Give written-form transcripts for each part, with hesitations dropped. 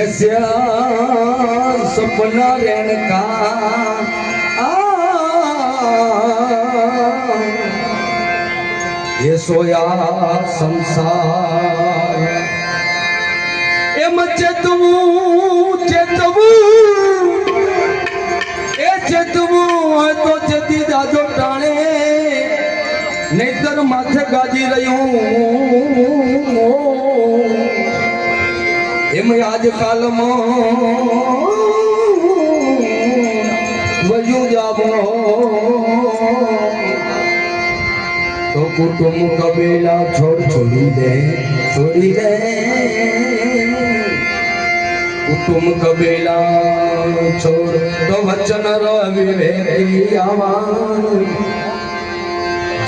कैसे सपना रेण का ये सोया संसार एम चेतवू चेतवू ए चेतवू तो चेती जाजो टाणे नहींतर माथे गाजी रह्यूं एम आजकाल वजू जाबो तो कुटुंब कबीला छोड़ी दे कुटुंब कबीला छोड़ तो वचन रवि आवा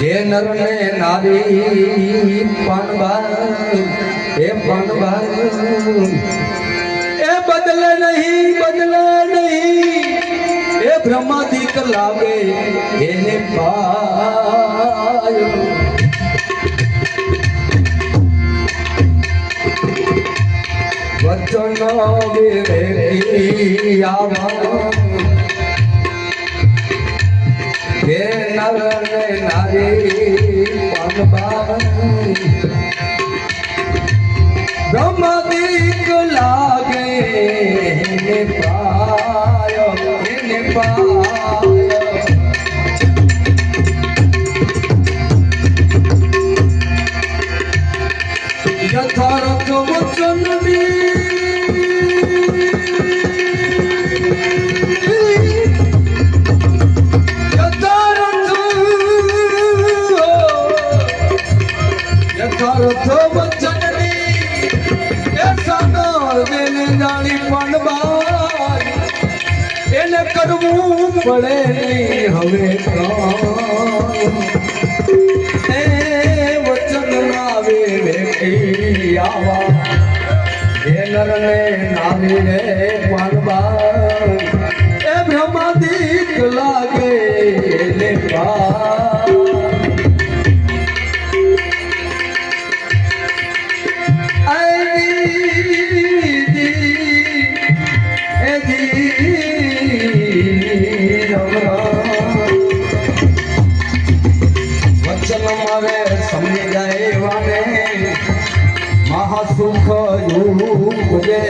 जे नर ने नारी पनबार ए बदले नहीं ए ब्रह्मादिक लागे एने पायो वचन विवेकी आवा हे नर ने नारी पनबार ब्रह्मादिक लागे एने पायो यथार्थ वचन यथार्थ वचन देने जानी पनबार એને કરવું પડે નહીં હવે એ વચન આવે વેઠી આવા એ નરને નારી રે પનબાર એ બ્રહ્માદિક લાગે એને महासुख युगे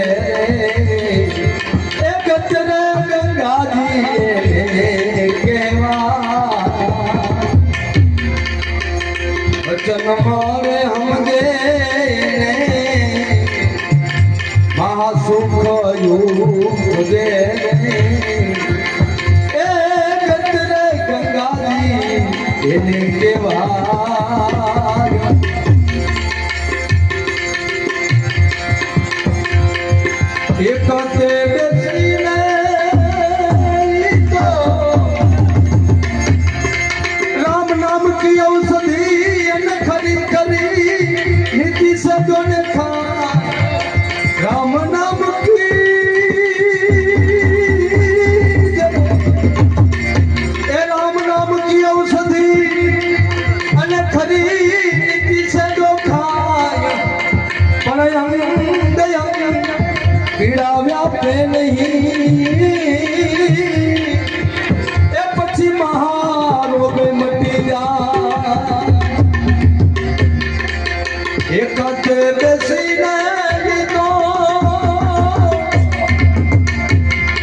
गजरा गंगा जी केवा वचन मारे हमगे महासुख युगे गजरा गंगा जी केवा एक बेसीने तो राम नाम की औषधि खरी खरी नीति से जो ने खा राम नाम की राम नाम की औषधि खरी नीति से जो खाए पर पीड़ा व्यापे नहीं ए पछी महारोग मटी जा एक बेसी नहीं तो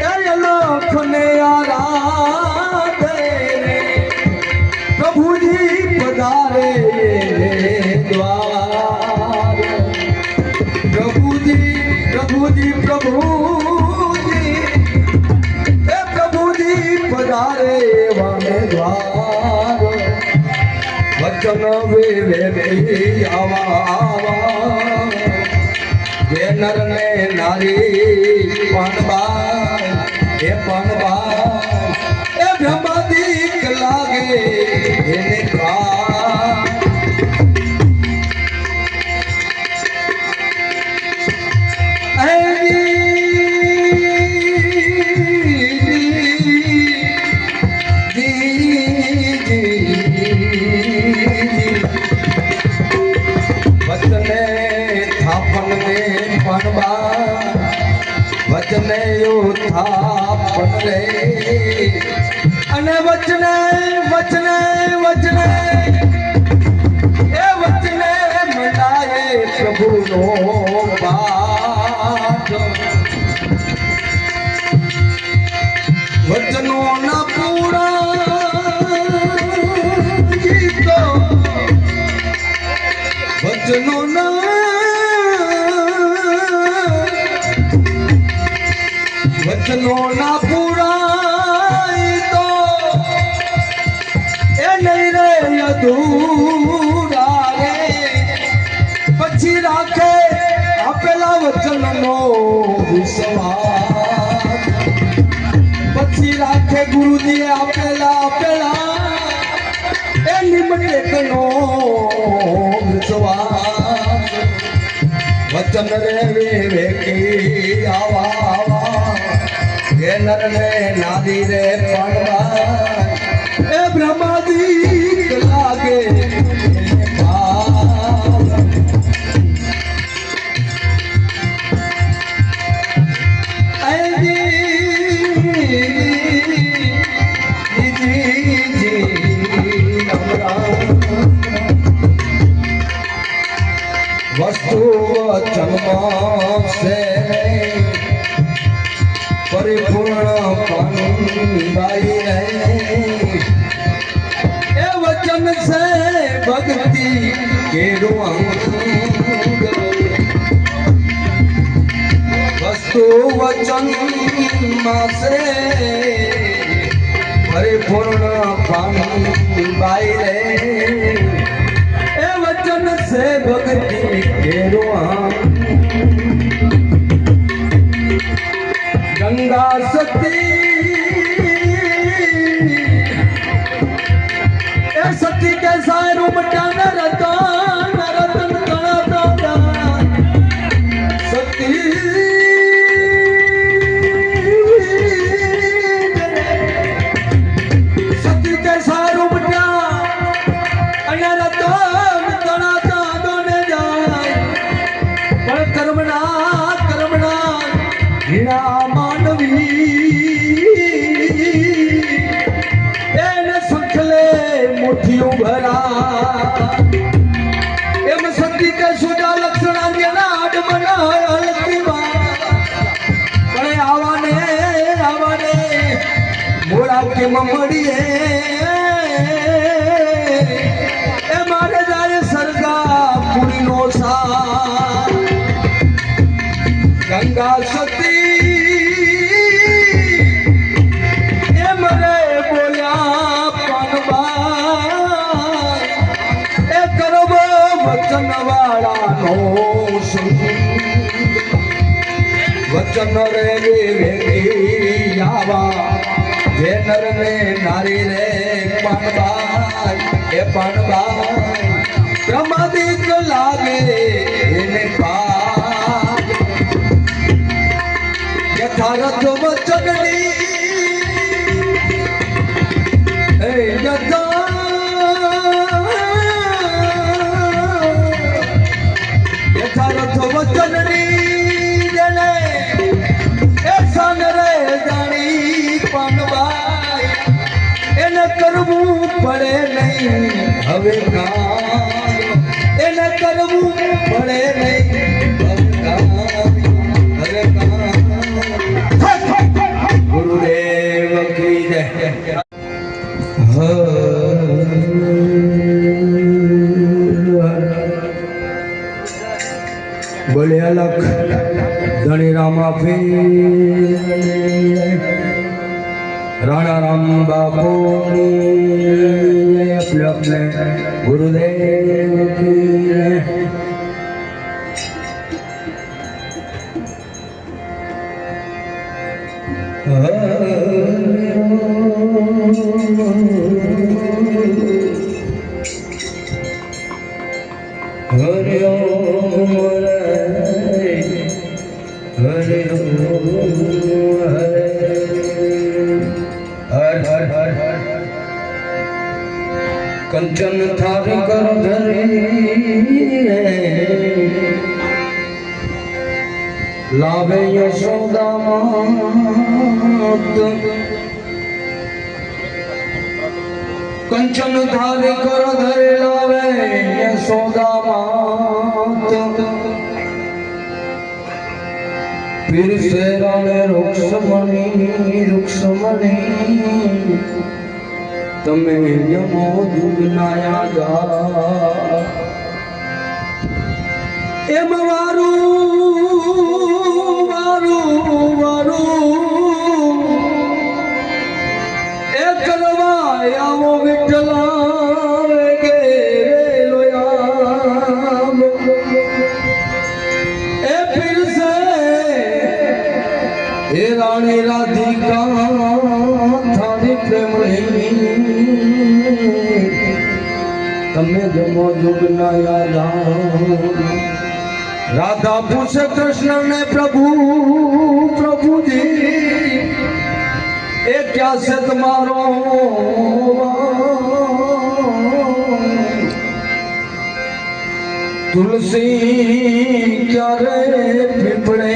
ए लाख ने आराधे प्रभु जी पधारे द्वार प्रभु जी पधारे वाने द्वार वचन विवेकी आवा ये नर ने नारी पनबार ए ब्रह्मादिक लागे एने થાપન રે અને વચને વચને વચને એ વચને મનાય પ્રભુનો પાઠ વચનો ના પૂરા ગીતો વચનો ના વચનો ના પૂરા તો એ નહીં રે અધૂરા રે પછી રાખે આપેલા વચનનો વિશ્વાસ પછી રાખે ગુરુજીએ આપેલા એ નિમટેકનો વિશ્વાસ વચન રે વિવેકી આવા એ નર રે નાદી રે પડવા એ બ્રહ્માદિક લાગે વસ્તુ વચનમાં છે પરિપૂર્ણ પાનબાઈ રે એ વચન છે ભક્તિ કેરું વસ્તુ વચનમાં છે પરિપૂર્ણ પાનબાઈ રે એ વચન છે ભક્તિ કેરું ગંગા સતી એ સતી કે સારું મટાન રતન રતન કળા સતી સતી કે સારું મટા અને રતન કળા દોને જાય પણ કર્મના હીરા એને સંખલે મુઠ્ઠીઓ ભરા એમ સતી કે સુજા લક્ષણા આડ બનાય હલતી પણ આવાને મોડા કે મમડીએ એ મારે જાય સરગા પૂરીનો સા ગંગા સતી વચન રે વિવેકી આવા જે નર ને નારી રે પાનબાઈ એ પાનબાઈ પ્રમાદિક લાગે એને પાર યથાર્થ વચનની એ યથાર્થ વચનની એને કરવું પડે નહીં હવે એને કરવું પડે નહીં હવે ગુરુદેવ કી જય બોલે અલખ ધણી રામા राणा राम बाबू अपने अपने गुरुदेव की हरि ओम हरि कंचन थार कर धरी લાવે યશોદા માત કંચન ધારે કર ધરે લાવે યશોદા માત પીર શેરાણે રૂક્ષમણી તમે યમો દુગનાયા ગા એમ વારું એ કરવા આવો વિઠ્ઠલા કે લોયા એ પીરસે એ રાણી રાધિકા થાળી પ્રેમણી તમે જમો જુગના યાદ રાધા પૂછે કૃષ્ણ ને પ્રભુજી એ ક્યાં છે તમારો તુલસી ક્યારે પીપળે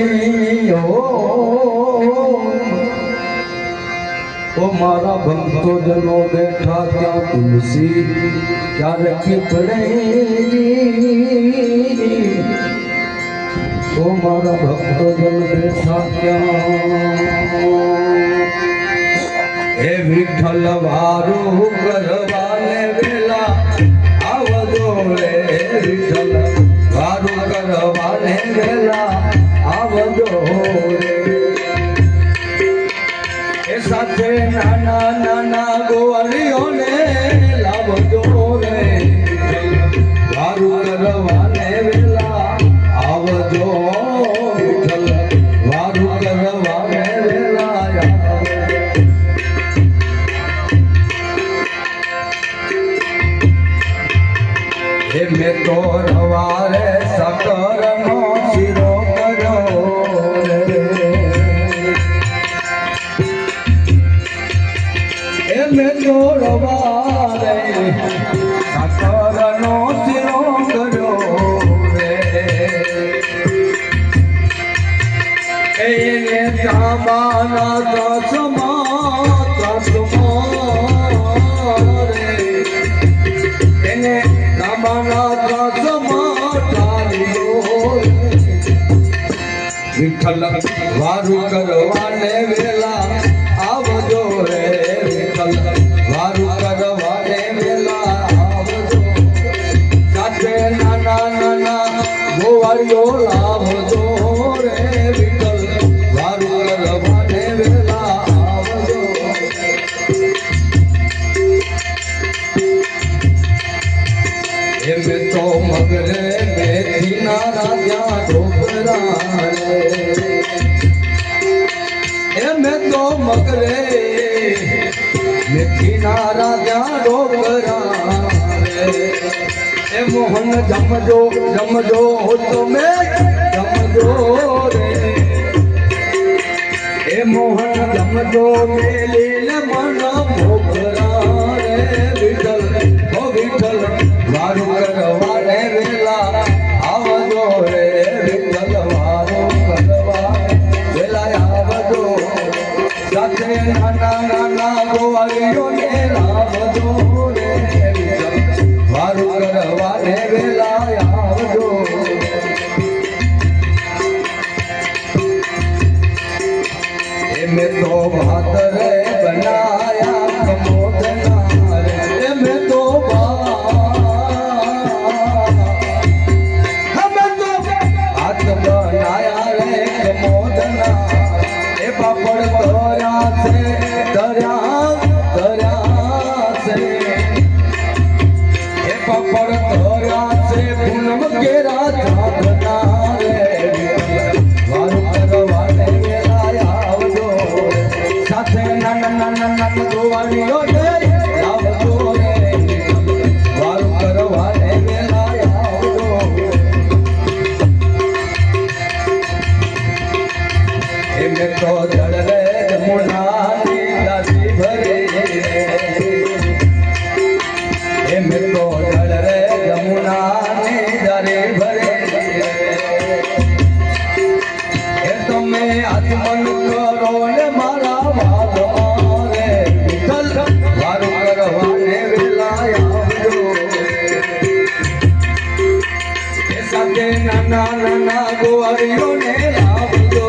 ઓ મારા ભક્તો જનો બેઠા ત્યાં તુલસી ક્યારે પીપળે ઓ મારા ભક્તો જન બેઠા ત્યાં હે વિઠ્ઠલ વારું કરવાને વેલા આવજો રે વિઠ્ઠલ વારું કરવાને વેલા આવજો રે એ સાથે નાના નાના ગોવાળીઓને લાવજો રે વારું કરવાને વેલા આવજો વિઠ્ઠલ વારું કરવાને વેલા હે મેં તો રવારે સાકરનો શીરો કર્યો હે મેં તો રવારે સાકરનો શીરો કર્યો એને તાંબાના ત્રાસમાં રે એને તાંબાના ત્રાસમાં ઢાલ્યો વિઠ્ઠલ વારું કરવાને વેલા આવજો રે વિઠ્ઠલ વારું કરવાને વેલા આવજો સાથે નાના નાના ગોવાળીઓ લાવજો રે વિઠ્ઠલ વારું કરવાને વેલા આવજો એમ તો મગરે મેથીના રાજા ઢોકરા રે એમ તો મગરે મેથીના રાજા ઢોકરા રે એ મોહન જમજો જમજો તમે જમજો રે એ મોહન જમજો મેલીલ મન મોગરા રે વિઠ્ઠલ ઓ વિઠ્ઠલ વારું કરવાને વેલા આવજો રે વિઠ્ઠલ વારું કરવા વેલા આવજો સાથે નાના નાના ગોવાળીઓને લાવજો રે વિઠ્ઠલ વારું કરવાને વેલા આવજો મેં તો ભાત રે બનાયા નાના નાના ગોવાળીઓને લાવજો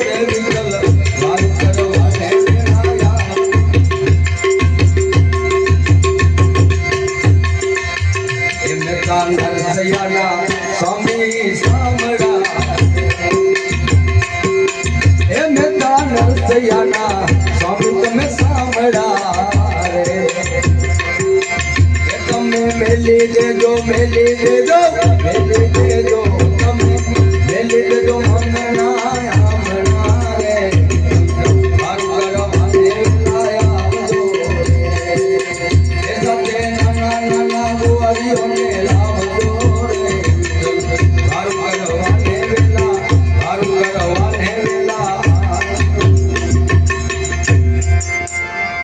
રે વિઠ્ઠલ વાર કરવાને વેળાયા. એમને કાંધર સયાના સ્વામી સાંભળા એમને કાંધર સયાના સ્વામી તમે સાંભળા રે. તમે મેલી દેજો મેલી દેજો મેલી દેજો તમે મેલી દેજો હમણાં હમણાં રે વાર કરવાને વેળાયા આવજો. એ સાથે નાના નાના ગોવાળીઓ